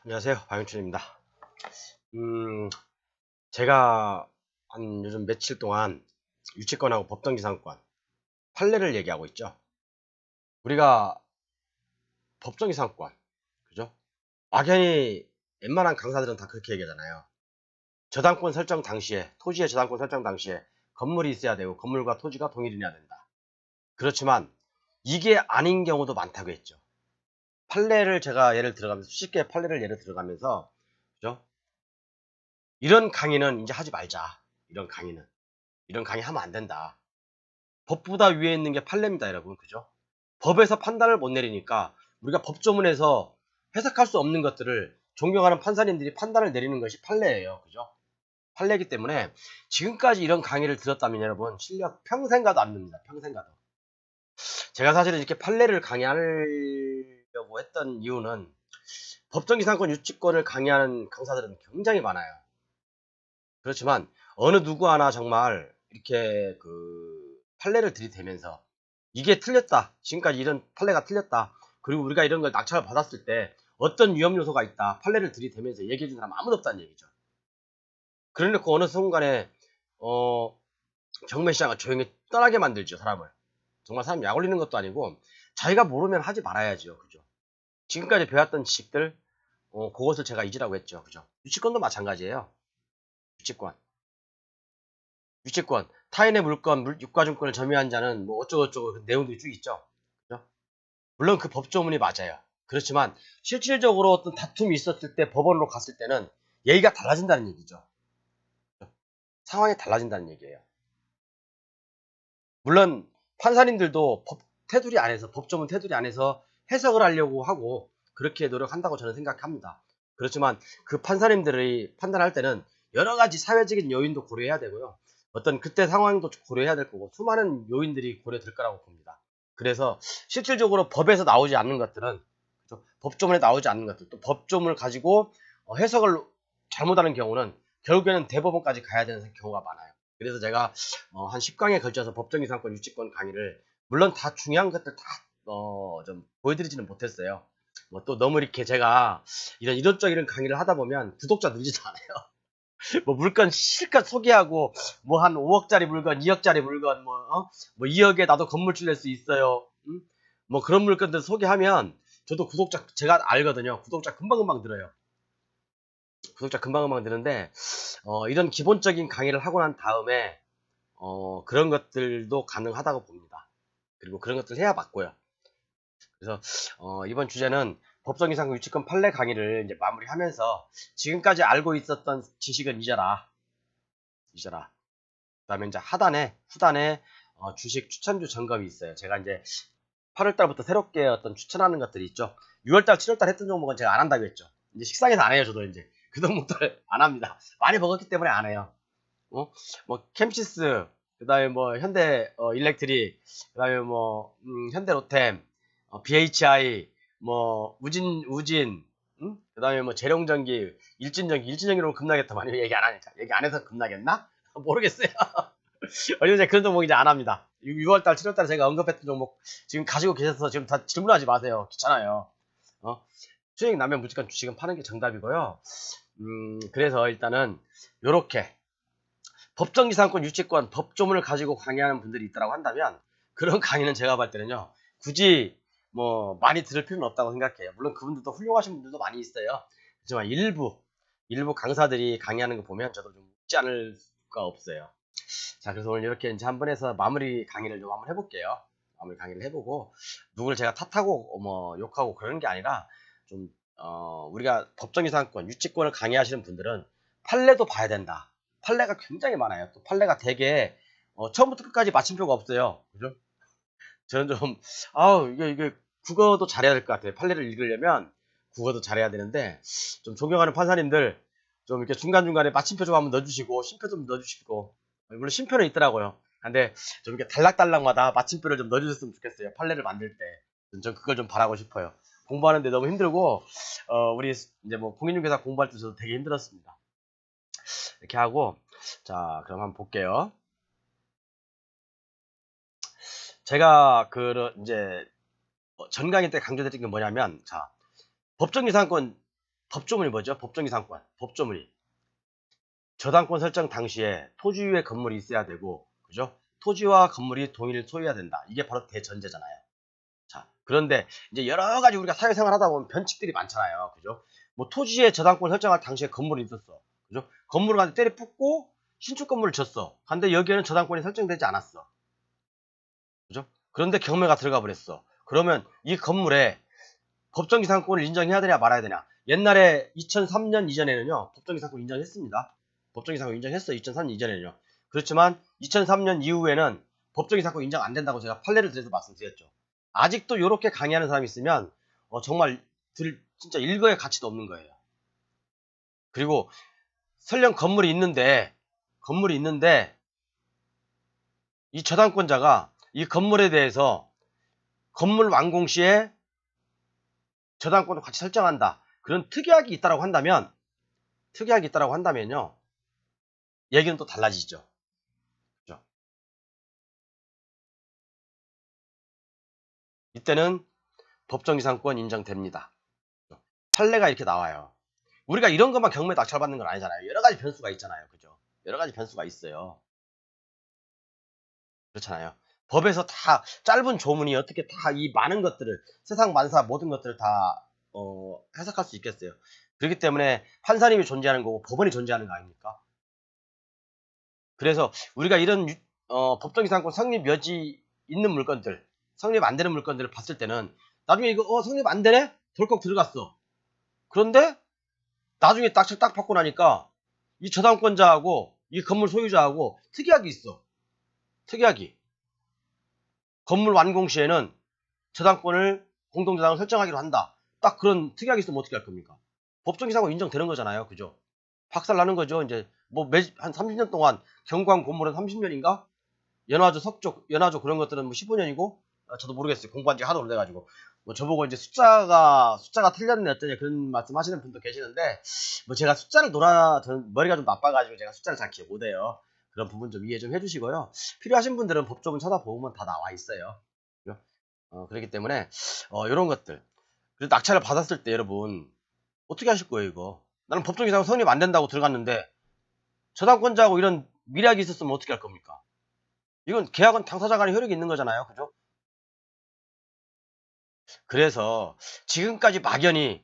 안녕하세요. 박영춘입니다. 제가 요즘 며칠 동안 유치권하고 법정기상권, 판례를 얘기하고 있죠. 우리가 법정기상권, 그죠? 막연히 웬만한 강사들은 다 그렇게 얘기하잖아요. 저당권 설정 당시에, 토지의 저당권 설정 당시에 건물이 있어야 되고 건물과 토지가 동일인해야 된다. 그렇지만 이게 아닌 경우도 많다고 했죠. 판례를 제가 예를 들어가면서, 수십 개의 판례를 예를 들어가면서, 그죠? 이런 강의는 이제 하지 말자. 이런 강의 하면 안 된다. 법보다 위에 있는 게 판례입니다, 여러분. 그죠? 법에서 판단을 못 내리니까 우리가 법조문에서 해석할 수 없는 것들을 존경하는 판사님들이 판단을 내리는 것이 판례예요. 그죠? 판례이기 때문에 지금까지 이런 강의를 들었다면 여러분 실력 평생 가도 안 늡니다. 평생 가도. 제가 사실은 이렇게 판례를 강의하려고 했던 이유는 법정기상권 유치권을 강의하는 강사들은 굉장히 많아요. 그렇지만 어느 누구 하나 정말 이렇게 판례를 들이대면서 이게 틀렸다. 지금까지 이런 판례가 틀렸다. 그리고 우리가 이런 걸 낙찰을 받았을 때 어떤 위험 요소가 있다. 판례를 들이대면서 얘기해 준 사람 아무도 없다는 얘기죠. 그래놓고 어느 순간에 경매시장을 조용히 떠나게 만들죠. 사람을. 정말 사람 약 올리는 것도 아니고 자기가 모르면 하지 말아야죠. 그죠? 지금까지 배웠던 지식들 그것을 제가 잊으라고 했죠. 그죠? 유치권도 마찬가지예요. 유치권. 유치권, 타인의 물건, 유가증권을 점유한 자는 뭐 어쩌고저쩌고 그 내용들이 쭉 있죠. 그죠? 물론 그 법조문이 맞아요. 그렇지만 실질적으로 어떤 다툼이 있었을 때 법원으로 갔을 때는 얘기가 달라진다는 얘기죠. 상황이 달라진다는 얘기예요. 물론 판사님들도 테두리 안에서, 법조문 테두리 안에서 해석을 하려고 하고 그렇게 노력한다고 저는 생각합니다. 그렇지만 그 판사님들이 판단할 때는 여러 가지 사회적인 요인도 고려해야 되고요. 어떤 그때 상황도 고려해야 될 거고 수많은 요인들이 고려될 거라고 봅니다. 그래서 실질적으로 법에서 나오지 않는 것들은, 법조문에 나오지 않는 것들, 또 법조문을 가지고 해석을 잘못하는 경우는 결국에는 대법원까지 가야 되는 경우가 많아요. 그래서 제가 한 10강에 걸쳐서 법정기상권 유치권 강의를, 물론 다 중요한 것들 다 좀 보여드리지는 못했어요. 뭐 또 너무 이렇게 제가 이런 강의를 하다 보면 구독자 늘지도 않아요. 뭐 물건 실컷 소개하고 뭐 한 5억짜리 물건, 2억짜리 물건, 뭐 2억에 나도 건물주 낼 수 있어요. 뭐 그런 물건들 소개하면 저도 구독자, 제가 알거든요. 구독자 금방금방 늘어요. 구독자 금방금방 드는데 이런 기본적인 강의를 하고 난 다음에 그런 것들도 가능하다고 봅니다. 그리고 그런 것들 해야 맞고요. 그래서 이번 주제는 법정이상 유치권 판례 강의를 이제 마무리하면서 지금까지 알고 있었던 지식은 잊어라. 잊어라. 그다음에 이제 후단에 주식 추천주 점검이 있어요. 제가 이제 8월 달부터 새롭게 어떤 추천하는 것들이 있죠. 6월 달, 7월 달 했던 종목은 제가 안 한다고 했죠. 이제 식상해서 안 해요. 저도 이제 그 종목들 안 합니다. 많이 먹었기 때문에 안 해요. 뭐 캠시스, 그다음에 뭐 현대 일렉트릭, 그다음에 뭐 현대로템, BHI, 뭐 우진, 그다음에 뭐 재룡전기, 일진전기로 급락했다. 많이 얘기 안 하니까. 얘기 안 해서 급락했나? 모르겠어요. 왜냐면 제가 그런 종목 이제 안 합니다. 6월달, 7월달 제가 언급했던 종목 지금 가지고 계셔서 지금 다 질문하지 마세요. 귀찮아요. 수익 나면 무조건 주식은 파는 게 정답이고요. 그래서 일단은 요렇게 법정기상권 유치권 법조문을 가지고 강의하는 분들이 있다고 한다면 그런 강의는 제가 볼 때는요 굳이 뭐 많이 들을 필요는 없다고 생각해요. 물론 그분들도 훌륭하신 분들도 많이 있어요. 하지만 일부 강사들이 강의하는 거 보면 저도 좀 웃지 않을 수가 없어요. 자, 그래서 오늘 이렇게 이제 한번 해서 마무리 강의를 좀 한번 해볼게요. 마무리 강의를 해보고 누구를 제가 탓하고 뭐 욕하고 그러는 게 아니라 좀 우리가 법정기상권 유치권을 강의하시는 분들은 판례도 봐야 된다. 판례가 굉장히 많아요. 또 판례가 되게 처음부터 끝까지 마침표가 없어요. 그죠? 저는 좀 이게 국어도 잘해야 될 것 같아요. 판례를 읽으려면 국어도 잘해야 되는데 좀 존경하는 판사님들 좀 이렇게 중간중간에 마침표 좀 한번 넣어주시고 심표 좀 넣어주시고, 물론 심표는 있더라고요. 근데 좀 이렇게 단락단락마다 마침표를 좀 넣어주셨으면 좋겠어요. 판례를 만들 때. 전 그걸 좀 바라고 싶어요. 공부하는데 너무 힘들고 우리 이제 뭐 공인중개사 공부할 때 저도 되게 힘들었습니다. 이렇게 하고, 자, 그럼 한번 볼게요. 제가 이제 전 강의 때 강조드린 게 뭐냐면, 자, 법정기상권 법조문이 뭐죠? 법정이상권. 법조문이. 저당권 설정 당시에 토지의 건물이 있어야 되고, 그죠? 토지와 건물이 동일 소유해야 된다. 이게 바로 대전제잖아요. 자, 그런데 이제 여러 가지 우리가 사회생활 하다 보면 변칙들이 많잖아요. 그죠? 뭐 토지의 저당권 설정할 당시에 건물이 있었어. 그죠? 건물을 가지고 때려 붓고 신축 건물을 졌어. 근데 여기에는 저당권이 설정되지 않았어. 그죠? 그런데 경매가 들어가 버렸어. 그러면 이 건물에 법정기상권을 인정해야 되냐 말아야 되냐. 옛날에 2003년 이전에는요. 법정기상권 인정했습니다. 법정기상권 인정했어요. 2003년 이전에는요. 그렇지만 2003년 이후에는 법정기상권 인정 안 된다고 제가 판례를 들어서 말씀드렸죠. 아직도 이렇게 강의하는 사람이 있으면 정말 진짜 일거의 가치도 없는 거예요. 그리고 설령 건물이 있는데 이 저당권자가 이 건물에 대해서 건물 완공 시에 저당권을 같이 설정한다. 그런 특약이 있다고 한다면요. 얘기는 또 달라지죠. 그죠? 이때는 법정이상권 인정됩니다. 판례가 이렇게 나와요. 우리가 이런 것만 경매에 낙찰받는 건 아니잖아요. 여러 가지 변수가 있잖아요. 그죠? 여러 가지 변수가 있어요. 그렇잖아요. 법에서 다 짧은 조문이 어떻게 다 이 많은 것들을 세상 만사 모든 것들을 다 해석할 수 있겠어요. 그렇기 때문에 판사님이 존재하는 거고 법원이 존재하는 거 아닙니까? 그래서 우리가 이런 법정이상권 성립 여지 있는 물건들, 성립 안 되는 물건들을 봤을 때는 나중에 이거 성립 안 되네? 덜컥 들어갔어. 그런데 나중에 딱 받고 나니까 이 저당권자하고 이 건물 소유자하고 특이하게 있어. 특이하게. 건물 완공 시에는 저당권을 공동저당을 설정하기로 한다. 딱 그런 특이하게 있으면 어떻게 할 겁니까? 법정이상권 인정되는 거잖아요. 그죠? 박살 나는 거죠. 이제 뭐 한 30년 동안 경관 고물은 30년인가? 연화조 석조 연화조 그런 것들은 뭐 15년이고 저도 모르겠어요. 공부한 지 하도 오래돼가지고 뭐 저보고 이제 숫자가 틀렸네 어쩌냐 그런 말씀하시는 분도 계시는데 뭐 제가 숫자를 저는 머리가 좀 나빠가지고 제가 숫자를 잘 기억 못해요. 그런 부분 좀 이해 좀 해주시고요. 필요하신 분들은 법조문 찾아보면 다 나와 있어요. 그렇기 때문에 이런 것들 그리고 낙찰을 받았을 때 여러분 어떻게 하실 거예요 이거? 나는 법정이상 성립 안 된다고 들어갔는데 저당권자하고 이런 미략이 있었으면 어떻게 할 겁니까? 이건 계약은 당사자 간에 효력이 있는 거잖아요. 그죠? 그래서 지금까지 막연히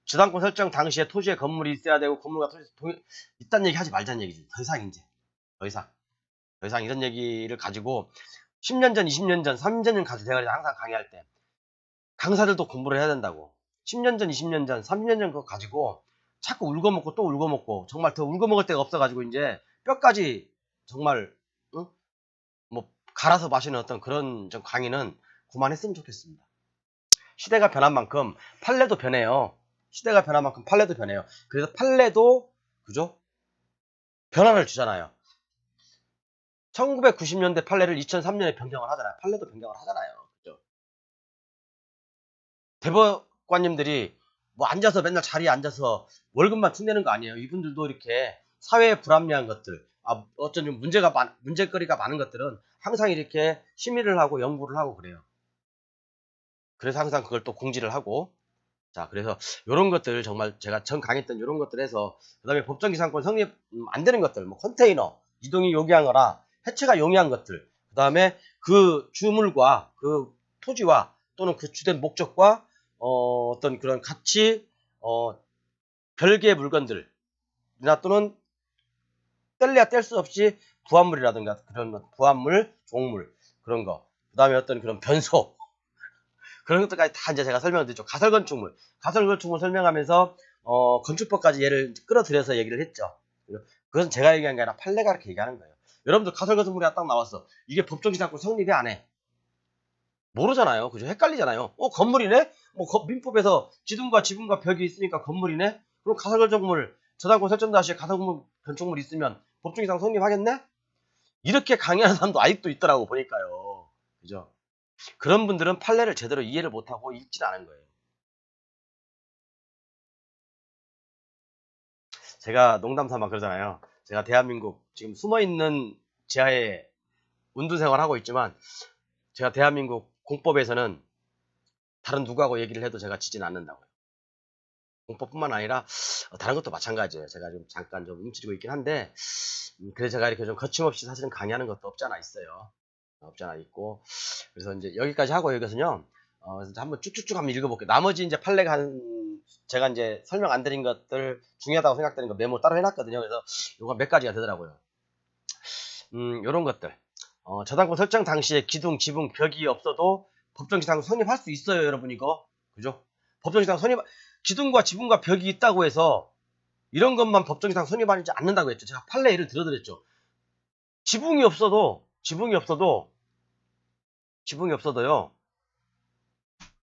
저당권 설정 당시에 토지에 건물이 있어야 되고 건물과 토지 있다는 얘기 하지 말자는 얘기지. 더 이상 이제 더 이상 이런 얘기를 가지고 10년 전, 20년 전, 30년 전 가지고 제가 항상 강의할 때 강사들도 공부를 해야 된다고. 10년 전, 20년 전, 30년 전 그거 가지고 자꾸 울고먹고 또 울고먹고 정말 더 울고먹을 데가 없어가지고 이제 뼈까지 정말 응? 뭐 갈아서 마시는 어떤 그런 좀 강의는 그만했으면 좋겠습니다. 시대가 변한 만큼 판례도 변해요. 시대가 변한 만큼 판례도 변해요. 그래서 판례도 그죠? 변화를 주잖아요. 1990년대 판례를 2003년에 변경을 하잖아요. 판례도 변경을 하잖아요. 그죠? 대법관님들이 뭐 앉아서 맨날 자리에 앉아서 월급만 축내는 거 아니에요. 이분들도 이렇게 사회에 불합리한 것들, 어쩐 좀 문제거리가 많은 것들은 항상 이렇게 심의를 하고 연구를 하고 그래요. 그래서 항상 그걸 또 공지를 하고 자, 그래서 요런 것들 정말 제가 전 강했던 요런 것들 해서 그다음에 법정기상권 성립 안 되는 것들 뭐 컨테이너 이동이 용이하거나 해체가 용이한 것들 그다음에 그 주물과 그 토지와 또는 그 주된 목적과 어떤 그런 가치 별개의 물건들이나 또는 뗄래야 뗄 수 없이 부합물이라든가 그런 부합물, 종물 그런 거 그다음에 어떤 그런 변소 그런 것들까지 다 이제 제가 설명을 드렸죠. 가설건축물 설명하면서 건축법까지 예를 끌어들여서 얘기를 했죠. 그것은 제가 얘기한 게 아니라 판례가 그렇게 얘기하는 거예요. 여러분들 가설건축물이 딱 나왔어. 이게 법정기상권 성립이 안 해. 모르잖아요. 그죠? 헷갈리잖아요. 건물이네? 뭐 민법에서 지등과 지붕과 벽이 있으니까 건물이네? 그럼 가설건축물 저당권 설정 당시에 가설건축물 있으면 법정기상 성립하겠네? 이렇게 강의하는 사람도 아직도 있더라고 보니까요. 그죠? 그런 분들은 판례를 제대로 이해를 못하고 읽질 않은 거예요. 제가 농담 삼아 그러잖아요. 제가 대한민국 지금 숨어있는 지하에 운둔생활 하고 있지만 제가 대한민국 공법에서는 다른 누구하고 얘기를 해도 제가 지진 않는다고요. 공법뿐만 아니라 다른 것도 마찬가지예요. 제가 좀 잠깐 좀 움츠리고 있긴 한데 그래서 제가 이렇게 좀 거침없이 사실은 강의하는 것도 없지 않아 있어요. 없지 않아 있고 그래서 이제 여기까지 하고 여기서는요. 그래서 한번 쭉쭉쭉 한번 읽어볼게요. 나머지 이제 판례가 제가 이제 설명 안 드린 것들 중요하다고 생각되는 거 메모 따로 해놨거든요. 그래서 요거 몇 가지가 되더라고요. 요런 것들. 저당권 설정 당시에 기둥, 지붕, 벽이 없어도 법정지상 성립할 수 있어요, 여러분 이거. 그죠? 법정지상 성립, 기둥과 지붕과 벽이 있다고 해서 이런 것만 법정지상 성립하지 않는다고 했죠. 제가 판례 예를 들어드렸죠. 지붕이 없어도요,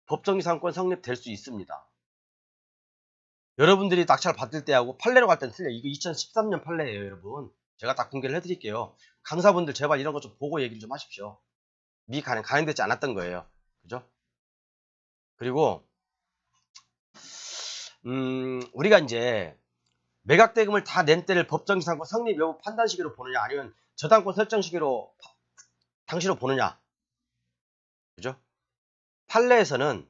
법정지상권 성립될 수 있습니다. 여러분들이 낙찰 받을 때하고 판례로 갈 때는 틀려요. 이거 2013년 판례예요, 여러분. 제가 딱 공개를 해드릴게요. 강사분들 제발 이런 거 좀 보고 얘기를 좀 하십시오. 가행되지 않았던 거예요. 그죠? 그리고 우리가 이제 매각대금을 다 낸 때를 법정지상권 성립 여부 판단 시기로 보느냐 아니면 저당권 설정 시기로 당시로 보느냐. 그죠? 판례에서는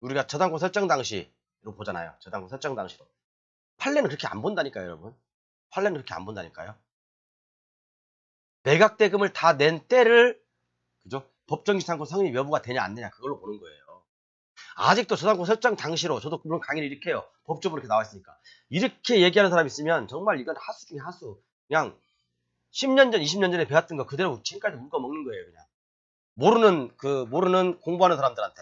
우리가 저당권 설정 당시로 보잖아요. 저당권 설정 당시로. 판례는 그렇게 안 본다니까요, 여러분. 판례는 그렇게 안 본다니까요. 매각대금을 다 낸 때를 그죠? 법정지상권 성립 여부가 되냐 안 되냐 그걸로 보는 거예요. 아직도 저당권 설정 당시로 저도 물론 강의를 이렇게 해요. 법적으로 이렇게 나와 있으니까. 이렇게 얘기하는 사람이 있으면 정말 이건 하수 중에 하수. 그냥 10년 전, 20년 전에 배웠던 거 그대로 지금까지 물고 먹는 거예요, 그냥. 모르는 공부하는 사람들한테.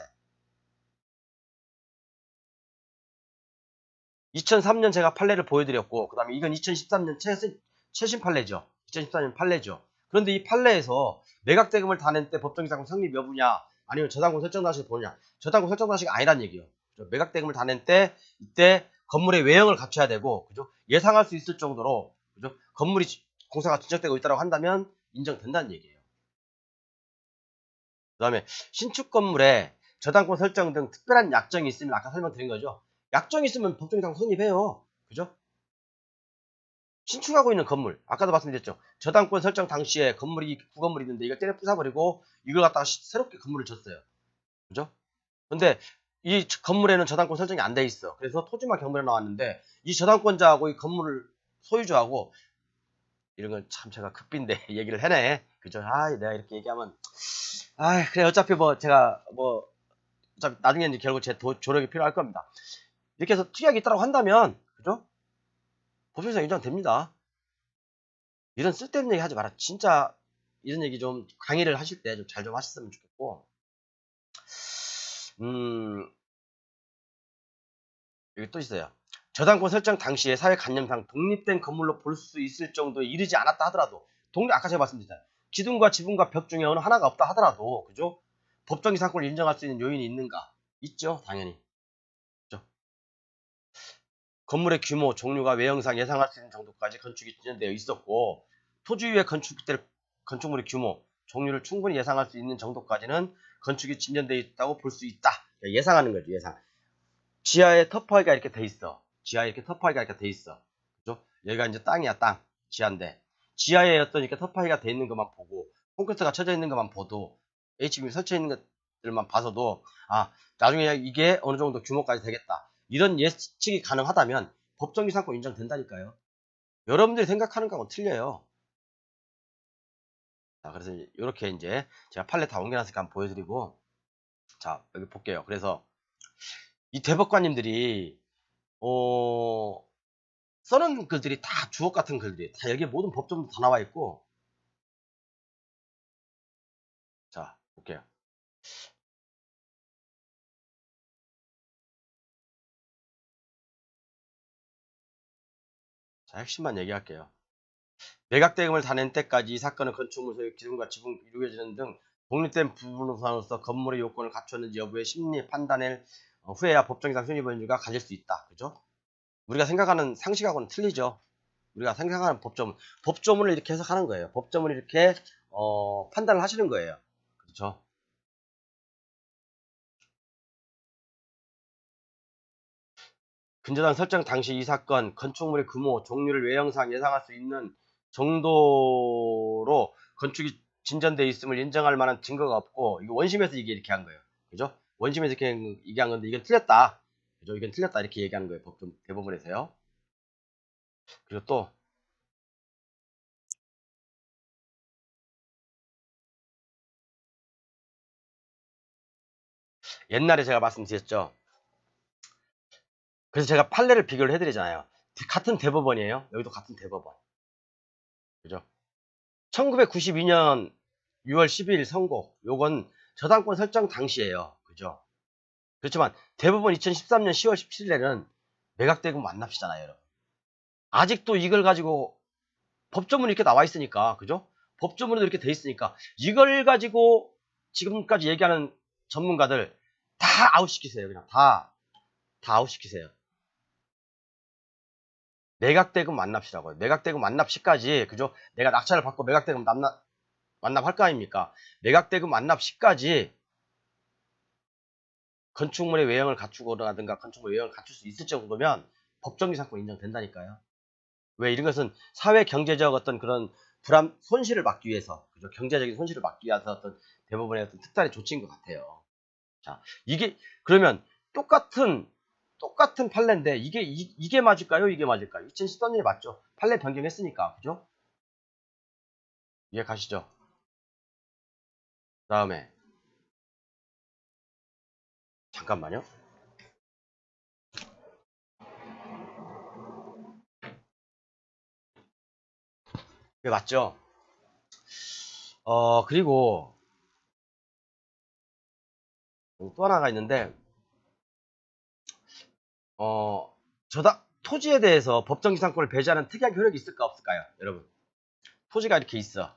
2003년 제가 판례를 보여드렸고, 그 다음에 이건 2013년 최신 판례죠. 2014년 판례죠. 그런데 이 판례에서 매각대금을 다 낸 때 법정지상권 성립 여부냐, 아니면 저당권 설정 당시를 보느냐. 저당권 설정 당시가 아니란 얘기예요. 매각대금을 다 낸 때, 이때 건물의 외형을 갖춰야 되고, 그죠? 예상할 수 있을 정도로, 그죠? 건물이 공사가 진척되고 있다고 한다면 인정된다는 얘기예요. 그 다음에 신축 건물에 저당권 설정 등 특별한 약정이 있으면 아까 설명드린 거죠. 약정이 있으면 법정지상권 성립해요. 그죠? 신축하고 있는 건물, 아까도 말씀드렸죠. 저당권 설정 당시에 구건물이 있는데 이걸 때려 부숴버리고 이걸 갖다가 새롭게 건물을 졌어요. 그죠? 근데 이 건물에는 저당권 설정이 안 돼 있어. 그래서 토지만 경매로 나왔는데 이 저당권자하고 이 건물을 소유주하고 이런 건 참 제가 극빈데 얘기를 해내. 그죠? 내가 이렇게 얘기하면 그래 어차피 어차피 나중에는 결국 제 조력이 필요할 겁니다. 이렇게 해서 특약이 있다고 한다면 그죠? 법률상 인정됩니다. 이런 쓸데없는 얘기 하지 마라. 진짜 이런 얘기 좀 강의를 하실 때 좀 잘 좀 하셨으면 좋겠고. 여기 또 있어요. 저당권 설정 당시에 사회관념상 독립된 건물로 볼 수 있을 정도에 이르지 않았다 하더라도 아까 제가 말씀드렸잖아요. 기둥과 지붕과 벽 중에 어느 하나가 없다 하더라도 그죠? 법정기 상권을 인정할 수 있는 요인이 있는가? 있죠, 당연히. 그죠? 건물의 규모, 종류가 외형상 예상할 수 있는 정도까지 건축이 진행되어 있었고 토지 위에 건축될 건축물의 규모, 종류를 충분히 예상할 수 있는 정도까지는 건축이 진전되어 있다고 볼 수 있다. 예상하는 거죠, 예상. 지하에 터프하기가 이렇게 돼 있어. 지하에 이렇게 터프하기가 이렇게 돼 있어. 그죠? 여기가 이제 땅이야, 땅. 지하인데. 지하에 어떤 이렇게 터프하기가 돼 있는 것만 보고, 콘크리트가 쳐져 있는 것만 봐도, HB 설치해 있는 것들만 봐서도, 나중에 이게 어느 정도 규모까지 되겠다. 이런 예측이 가능하다면, 법정지상권 인정된다니까요. 여러분들이 생각하는 거하고 틀려요. 자, 그래서 이렇게 이제 제가 판례 다 옮겨놨으니까 한번 보여드리고, 자, 여기 볼게요. 그래서 이 대법관님들이, 써놓은 글들이 다 주옥 같은 글들이 다 여기에 모든 법정도 다 나와 있고. 자, 볼게요. 자, 핵심만 얘기할게요. 매각대금을 다 낸 때까지 이 사건은 건축물 소유 기둥과 지붕 이루어지는 등 독립된 부분으로서 건물의 요건을 갖췄는지 여부의 심리 판단을 후에야 법정상 손익원주가 가질 수 있다. 그죠? 우리가 생각하는 상식하고는 틀리죠. 우리가 생각하는 법조문을 이렇게 해석하는 거예요. 법조문을 이렇게 판단을 하시는 거예요. 그렇죠? 근저당 설정 당시 이 사건 건축물의 규모, 종류를 외형상 예상할 수 있는 정도로 건축이 진전돼 있음을 인정할 만한 증거가 없고 이거 원심에서 이게 이렇게 한 거예요. 그죠? 원심에서 이렇게 얘기한 건데 이건 틀렸다. 그죠? 의견 틀렸다 이렇게 얘기하는 거예요. 법정 대법원에서요. 그리고 또 옛날에 제가 말씀드렸죠. 그래서 제가 판례를 비교를 해드리잖아요. 같은 대법원이에요. 여기도 같은 대법원. 그죠? 1992년 6월 12일 선고. 요건 저당권 설정 당시예요. 그죠? 그렇지만 대법원 2013년 10월 17일에는 매각대금 완납시잖아요, 여러분. 아직도 이걸 가지고 법조문이 이렇게 나와 있으니까, 그죠? 법조문에도 이렇게 돼 있으니까 이걸 가지고 지금까지 얘기하는 전문가들 다 아웃시키세요. 그냥 다 아웃시키세요. 매각대금 완납시라고요. 매각대금 완납 시까지, 그죠? 내가 낙찰을 받고 매각대금 완납할 거 아닙니까? 매각대금 완납 시까지 건축물의 외형을 갖추고라든가 건축물 외형을 갖출 수 있을 정도면 법정기상권 인정된다니까요. 왜 이런 것은 사회 경제적 어떤 그런 손실을 막기 위해서, 그죠? 경제적인 손실을 막기 위해서 어떤 대부분의 어떤 특단의 조치인 것 같아요. 자, 이게 그러면 똑같은 판례인데 이게 맞을까요? 이게 맞을까요? 2013년에 맞죠? 판례 변경했으니까, 그죠? 이해 가시죠? 다음에 잠깐만요. 이게 맞죠? 그리고 또 하나가 있는데, 토지에 대해서 법정기상권을 배제하는 특이한 효력이 있을까 없을까요? 여러분, 토지가 이렇게 있어.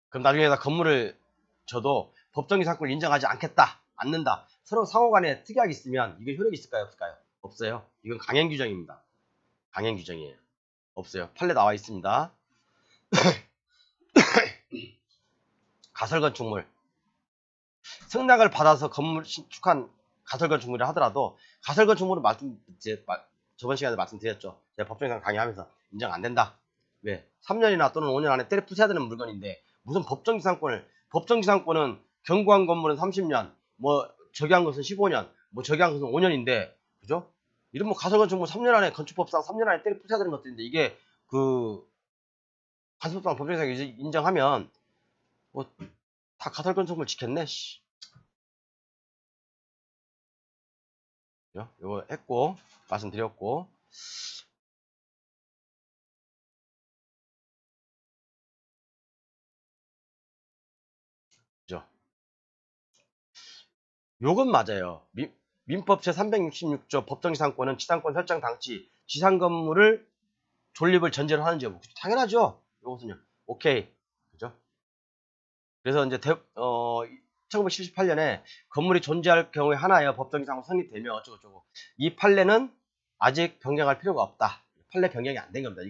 그럼 나중에 나 건물을 줘도 법정기상권을 인정하지 않는다. 서로 상호간에 특이하게 있으면 이게 효력이 있을까요 없을까요? 없어요. 이건 강행규정입니다. 강행규정이에요. 없어요. 판례 나와 있습니다. 가설건축물. 승낙을 받아서 건물 신축한 가설건축물을 하더라도 가설건축물은 저번 시간에 말씀드렸죠. 제가 법정상 강의하면서 인정 안 된다. 왜? 3년이나 또는 5년 안에 때려 부숴야 되는 물건인데 무슨 법정기상권은 경구한 건물은 30년, 뭐 저기한 것은 15년, 뭐 저기한 것은 5년인데, 그죠? 이런 뭐 가설건축물 3년 안에 건축법상 3년 안에 때려 부숴야 되는 것들인데 이게 그 가설법상 법정기상 인정하면 뭐 다 가설건축물 지켰네. 씨. 요거 했고 말씀드렸고, 그죠? 요건 맞아요. 민법 제366조 법정지상권은 지상권 설정 당시 지상 건물을 존립을 전제로 하는지 여부. 당연하죠. 요것은요. 오케이. 그죠? 그래서 이제 1978년에 건물이 존재할 경우에 하나여 법정지상권 성립되며 어쩌고저쩌고. 이 판례는 아직 변경할 필요가 없다. 판례 변경이 안 된 겁니다.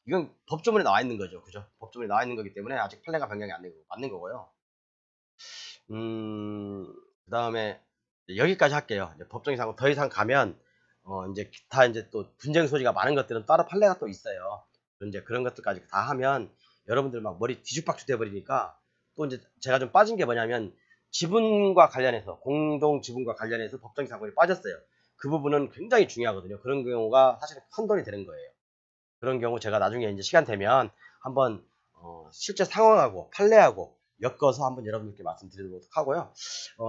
이건 법조문에 나와 있는 거죠. 그죠? 법조문에 나와 있는 거기 때문에 아직 판례가 변경이 안 된 거고 맞는 거고요. 그 다음에 여기까지 할게요. 이제 법정이상 더 이상 가면 이제 기타 이제 또 분쟁 소지가 많은 것들은 따로 판례가 또 있어요. 이제 그런 것들까지 다 하면 여러분들 막 머리 뒤죽박죽 돼버리니까 또 이제 제가 좀 빠진 게 뭐냐면 지분과 관련해서 공동 지분과 관련해서 법정이상권이 빠졌어요. 그 부분은 굉장히 중요하거든요. 그런 경우가 사실 큰 돈이 되는 거예요. 그런 경우 제가 나중에 이제 시간 되면 한번 실제 상황하고 판례하고 엮어서 한번 여러분들께 말씀드리도록 하고요.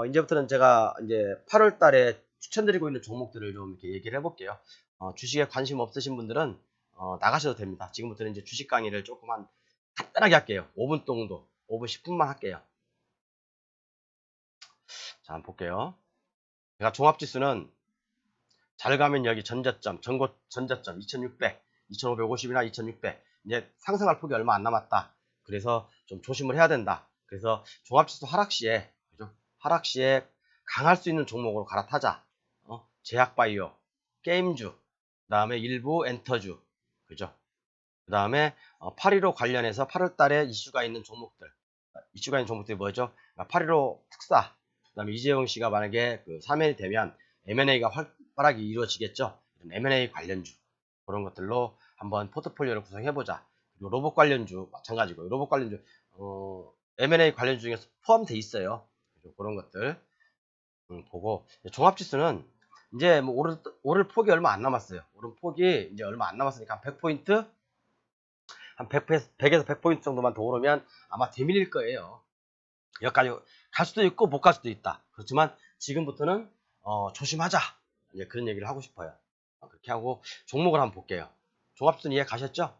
이제부터는 제가 이제 8월 달에 추천드리고 있는 종목들을 좀 이렇게 얘기를 해볼게요. 주식에 관심 없으신 분들은 나가셔도 됩니다. 지금부터는 이제 주식 강의를 조금만 간단하게 할게요. 5분 정도, 5분 10분만 할게요. 자, 한번 볼게요. 제가 종합지수는 잘 가면 여기 전저점 2600, 2550이나 2600. 이제 상승할 폭이 얼마 안 남았다. 그래서 좀 조심을 해야 된다. 그래서 종합지수 하락 시에, 그죠? 하락 시에 강할 수 있는 종목으로 갈아타자. 제약바이오, 게임주, 그 다음에 일부 엔터주, 그죠? 그 다음에 8.15 관련해서 8월 달에 이슈가 있는 종목들. 이슈가 있는 종목들이 뭐죠? 8.15 특사, 그 다음에 이재용 씨가 만약에 그 사면이 되면 M&A가 활발하게 이루어지겠죠. M&A 관련주 그런 것들로 한번 포트폴리오를 구성해보자. 그리고 로봇 관련주 마찬가지고 로봇 관련주 M&A 관련주 중에서 포함되어 있어요. 그런 것들 보고 종합지수는 이제 뭐 오를 폭이 얼마 안 남았어요. 오른 폭이 이제 얼마 안 남았으니까 한 100포인트? 한 100에서 100포인트 정도만 더 오르면 아마 되밀릴 거예요. 여기까지 갈 수도 있고 못 갈 수도 있다. 그렇지만 지금부터는 조심하자. 이제 그런 얘기를 하고 싶어요. 그렇게 하고 종목을 한번 볼게요. 종합순 이해 가셨죠?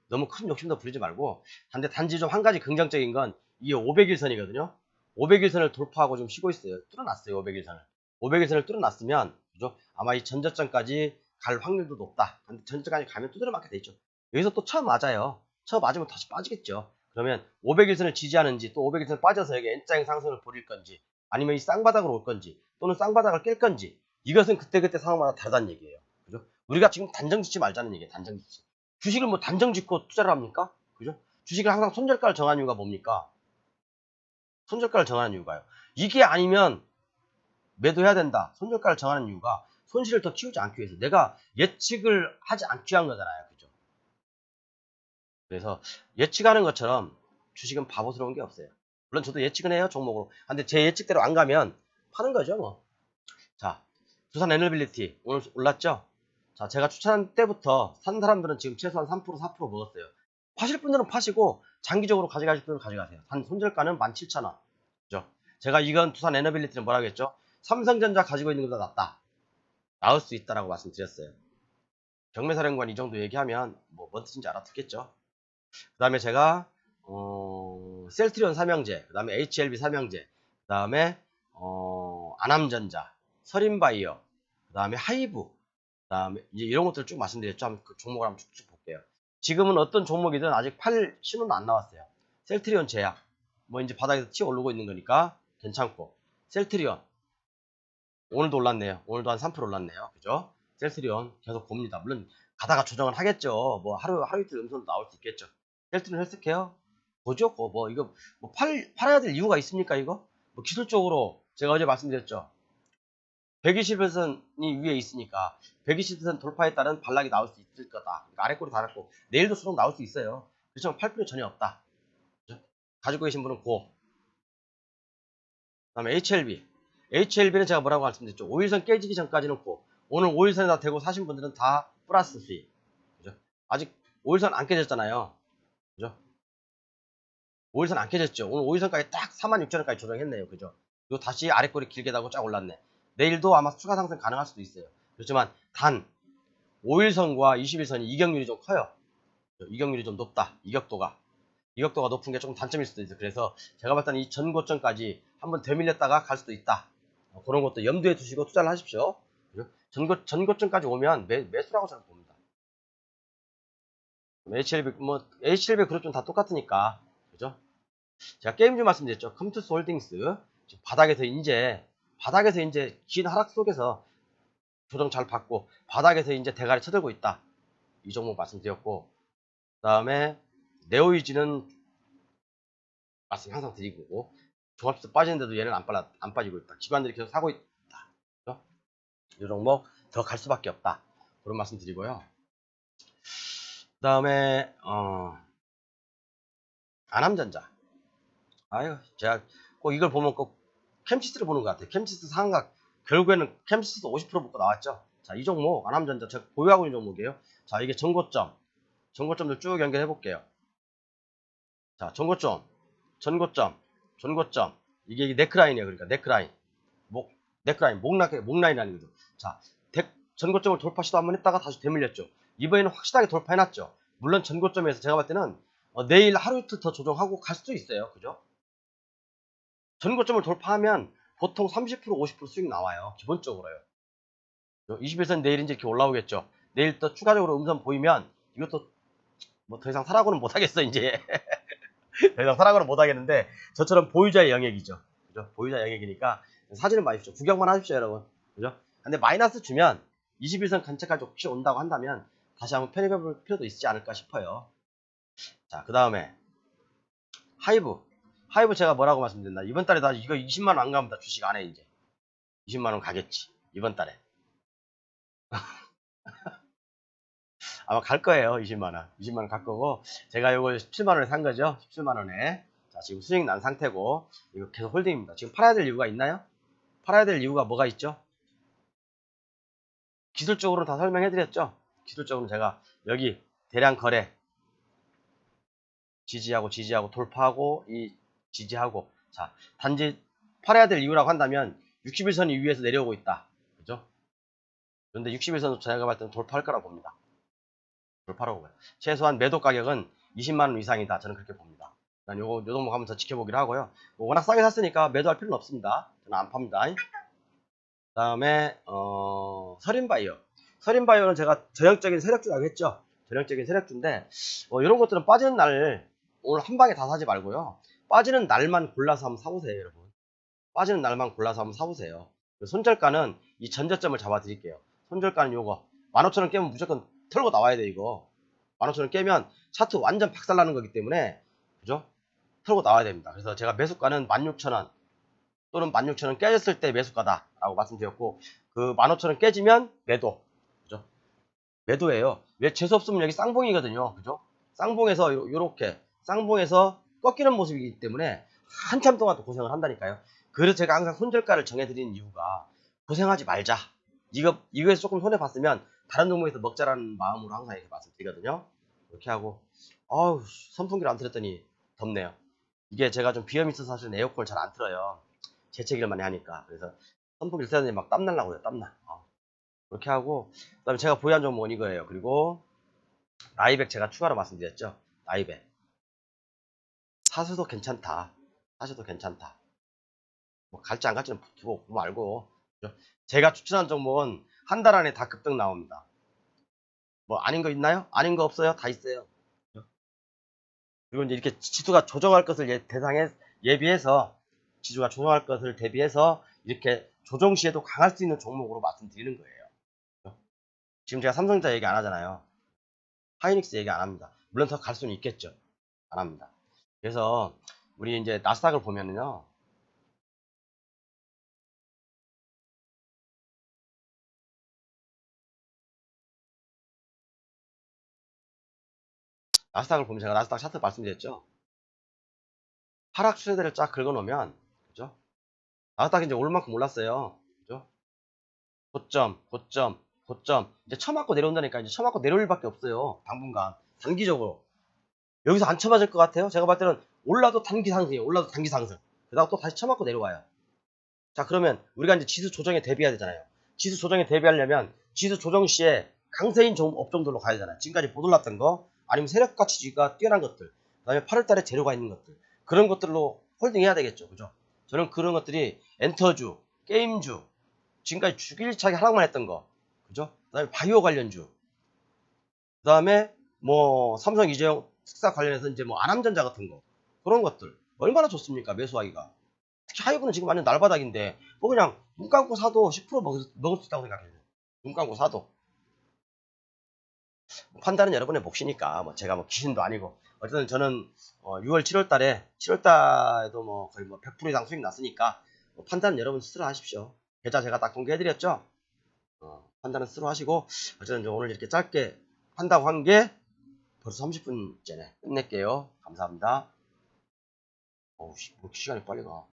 너무 큰 욕심도 부리지 말고 단지 좀 한 가지 긍정적인 건 이게 500일선이거든요. 500일선을 돌파하고 좀 쉬고 있어요. 뚫어놨어요. 500일선을. 500일선을 뚫어놨으면 그죠? 아마 이 전저점까지 갈 확률도 높다. 근데 전저점까지 가면 두드려 맞게 되죠. 여기서 또 처음 맞아요. 처음 맞으면 다시 빠지겠죠. 그러면 500일선을 지지하는지 또 500일선 빠져서 여기 N자형 상승을 벌일 건지 아니면 이 쌍바닥으로 올 건지 또는 쌍바닥을 깰 건지 이것은 그때그때 상황마다 다르다는 얘기예요. 그죠? 우리가 지금 단정 짓지 말자는 얘기예요. 단정 짓지. 주식을 뭐 단정 짓고 투자를 합니까? 그죠? 주식을 항상 손절가를 정하는 이유가 뭡니까? 손절가를 정하는 이유가요. 이게 아니면 매도해야 된다. 손절가를 정하는 이유가 손실을 더 키우지 않기 위해서 내가 예측을 하지 않기 위한 거잖아요. 그죠? 그래서 예측하는 것처럼 주식은 바보스러운 게 없어요. 물론 저도 예측은 해요. 종목으로. 근데 제 예측대로 안 가면 파는 거죠. 뭐. 자, 두산 에너빌리티 오늘 올랐죠? 자, 제가 추천한 때부터 산 사람들은 지금 최소한 3% 4% 먹었어요. 파실 분들은 파시고 장기적으로 가져가실 분들은 가져가세요. 단 손절가는 17,000원. 그죠? 제가 이건 두산 에너빌리티는 뭐라고 했죠? 삼성전자 가지고 있는 것보다 낫다. 나을 수 있다라고 말씀드렸어요. 경매사령관 이 정도 얘기하면 뭔 뜻인지 알아듣겠죠? 그 다음에 제가 셀트리온 삼형제, 그 다음에 HLB 삼형제, 그 다음에 안암전자, 서린바이어, 그 다음에 하이브, 그 다음에 이제 이런 것들을 쭉 말씀드렸죠. 한번 그 종목을 한번 쭉쭉 볼게요. 지금은 어떤 종목이든 아직 팔 신호는 안 나왔어요. 셀트리온 제약, 뭐 이제 바닥에서 튀어 오르고 있는 거니까 괜찮고, 셀트리온 오늘도 올랐네요. 오늘도 한 3% 올랐네요. 그죠? 셀트리온 계속 봅니다. 물론 가다가 조정을 하겠죠. 뭐 하루 이틀 음선도 나올 수 있겠죠. 셀트리온 헬스케어 보죠. 뭐 이거 뭐 팔아야 될 이유가 있습니까 이거? 뭐 기술적으로 제가 어제 말씀드렸죠. 120일선이 위에 있으니까 120일선 돌파에 따른 반락이 나올 수 있을 거다. 그러니까 아래 꼬리 달았고 내일도 수록 나올 수 있어요. 그렇지만 팔 필요 전혀 없다. 그죠? 가지고 계신 분은 고. 그다음에 HLB. HLB는 제가 뭐라고 말씀드렸죠. 5일선 깨지기 전까지는 고. 오늘 5일선에다 대고 사신 분들은 다 플러스 수익. 그죠? 아직 5일선 안 깨졌잖아요. 그죠? 5일선 안 깨졌죠. 오늘 5일선까지 딱 46,000원까지 조정했네요. 그죠? 그리고 다시 아래 꼬리 길게 다고 쫙 올랐네. 내일도 아마 추가 상승 가능할 수도 있어요. 그렇지만 단 5일선과 21선이 이격률이 좀 커요. 이격률이 좀 높다. 이격도가 높은 게 조금 단점일 수도 있어요. 그래서 제가 봤을 때는 이 전고점까지 한번 되밀렸다가 갈 수도 있다. 그런 것도 염두에 두시고 투자를 하십시오. 전고점까지 오면 매수라고 저는 봅니다. HLB 그룹 좀 다 똑같으니까. 그죠? 제가 게임주 말씀드렸죠. 컴투스 홀딩스. 바닥에서 이제 긴 하락 속에서 조정 잘 받고 바닥에서 이제 대가리 쳐들고 있다. 이 종목 말씀드렸고, 그 다음에 네오이지는 말씀 항상 드리고, 종합지수 빠지는데도 얘는 안 빠지고 있다. 기관들이 계속 사고 있다. 그렇죠? 이 종목 더 갈 수밖에 없다. 그런 말씀 드리고요. 그 다음에 안암전자. 아유, 제가 꼭 이걸 보면 꼭 캠시스를 보는 것 같아요. 캠시스 상각. 결국에는 캠시스 50% 붙고 나왔죠. 자, 이 종목 안암전자 제가 보유하고 있는 종목이에요. 자, 이게 전고점들 쭉 연결해 볼게요. 자, 전고점, 이게 네크라인이에요. 그러니까 네크라인, 목라인이라는 거죠. 자, 전고점을 돌파 시도 한번 했다가 다시 되밀렸죠. 이번에는 확실하게 돌파해놨죠. 물론 전고점에서 제가 봤을 때는 내일 하루 이틀 더 조정하고 갈 수도 있어요. 그죠? 전고점을 돌파하면 보통 30% 50% 수익 나와요. 기본적으로요. 21선 내일 이제 이렇게 올라오겠죠. 내일 또 추가적으로 음선 보이면 이것도 뭐 더 이상 사라고는 못하겠어 이제. 더 이상 사라고는 못하겠는데 저처럼 보유자의 영역이죠. 그죠? 보유자 영역이니까 사진을 봐주십시오. 구경만 하십시오 여러분. 그죠? 근데 마이너스 주면 21선 근처까지 혹시 온다고 한다면 다시 한번 편입해 볼 필요도 있지 않을까 싶어요. 자, 그 다음에 하이브 제가 뭐라고 말씀드렸나? 이번 달에 나 이거 20만원 안 가면 나 주식 안 해 이제. 20만원 가겠지 이번 달에. 아마 갈 거예요. 20만원 갈 거고, 제가 이거 17만원에 산 거죠. 17만원에. 자, 지금 수익 난 상태고, 이거 계속 홀딩입니다. 지금 팔아야 될 이유가 있나요? 팔아야 될 이유가 뭐가 있죠? 기술적으로 다 설명해 드렸죠. 기술적으로 제가 여기 대량 거래 지지하고 돌파하고 이 지지하고, 자 단지 팔아야 될 이유라고 한다면 61선이 위에서 내려오고 있다, 그죠? 그런데 61선도 제가 봤을 때는 돌파할 거라고 봅니다. 돌파라고 봐요. 최소한 매도 가격은 20만원 이상이다, 저는 그렇게 봅니다. 난 요 종목 한번 더 지켜보기로 하고요. 뭐 워낙 싸게 샀으니까 매도할 필요는 없습니다. 저는 안 팝니다. 다음에 서린바이오. 서린바이오는 제가 전형적인 세력주라고 했죠. 전형적인 세력주인데 이런 것들은 빠지는 날 오늘 한 방에 다 사지 말고요. 빠지는 날만 골라서 한번 사보세요, 여러분. 빠지는 날만 골라서 한번 사보세요. 손절가는 이 전저점을 잡아드릴게요. 손절가는 요거 15,000원 깨면 무조건 털고 나와야 돼. 이거 15,000원 깨면 차트 완전 박살나는 거기 때문에, 그죠? 털고 나와야 됩니다. 그래서 제가 매수가는 16,000원 또는 16,000원 깨졌을 때 매수가다 라고 말씀드렸고, 그 15,000원 깨지면 매도, 그죠? 매도예요. 왜? 재수없으면 여기 쌍봉이거든요, 그죠? 쌍봉에서 요렇게 쌍봉에서 꺾이는 모습이기 때문에 한참 동안 또 고생을 한다니까요. 그래서 제가 항상 손절가를 정해드리는 이유가, 고생하지 말자, 이거에서 조금 손해봤으면 다른 종목에서 먹자라는 마음으로 항상 이렇게 말씀드리거든요. 이렇게 하고, 선풍기를 안 틀었더니 덥네요. 이게 제가 좀 비염이 있어서 사실 에어컨을 잘 안 틀어요. 재채기를 많이 하니까. 그래서 선풍기를 틀었더니 막 땀 날라고 그래요. 땀나. 그렇게 하고, 그 다음에 제가 보유한 종목은 이거예요. 그리고 라이백 제가 추가로 말씀드렸죠. 라이백 사수도 괜찮다. 사수도 괜찮다. 뭐 갈지 안 갈지는 두고 말고, 그죠? 제가 추천한 종목은 한 달 안에 다 급등 나옵니다. 뭐 아닌 거 있나요? 아닌 거 없어요? 다 있어요. 그죠? 그리고 이제 이렇게 지수가 조정할 것을 예비해서, 지수가 조정할 것을 대비해서 이렇게 조정 시에도 강할 수 있는 종목으로 말씀드리는 거예요. 그죠? 지금 제가 삼성전자 얘기 안 하잖아요. 하이닉스 얘기 안 합니다. 물론 더 갈 수는 있겠죠. 안 합니다. 그래서 우리 이제 나스닥을 보면은요. 나스닥을 보면, 제가 나스닥 차트 말씀드렸죠. 하락 추세대를 쫙 긁어놓으면, 그죠? 나스닥이 이제 오를 만큼 올랐어요. 그죠? 고점. 이제 쳐맞고 내려온다니까. 이제 쳐맞고 내려올 밖에 없어요. 당분간. 단기적으로. 여기서 안 쳐맞을 것 같아요? 제가 봤을 때는 올라도 단기 상승이에요. 올라도 단기 상승. 그다음 또 다시 쳐맞고 내려와요. 자, 그러면 우리가 이제 지수 조정에 대비해야 되잖아요. 지수 조정에 대비하려면 지수 조정 시에 강세인 업종들로 가야 되잖아요. 지금까지 못 올랐던 거, 아니면 세력 가치가 뛰어난 것들, 그다음에 8월달에 재료가 있는 것들, 그런 것들로 홀딩해야 되겠죠, 그죠? 저는 그런 것들이 엔터주, 게임주, 지금까지 주기일차게 하락만 했던 거, 그죠? 그다음에 바이오 관련주, 그다음에 뭐 삼성 이재용 특사 관련해서 이제 뭐 안암전자 같은 거, 그런 것들 얼마나 좋습니까, 매수하기가. 특히 하이브는 지금 완전 날바닥인데 뭐 그냥 눈 감고 사도 10% 먹을 수 있다고 생각해요. 눈 감고 사도. 판단은 여러분의 몫이니까, 뭐 제가 뭐 귀신도 아니고, 어쨌든 저는 6월 7월 달에도 뭐 거의 뭐 100% 이상 수익 났으니까, 뭐 판단은 여러분 스스로 하십시오. 계좌 제가 딱 공개해드렸죠. 판단은 스스로 하시고, 어쨌든 오늘 이렇게 짧게 한다고 한 게 벌써 30분째네. 끝낼게요. 감사합니다. 어우, 왜 이렇게 시간이 빨리 가.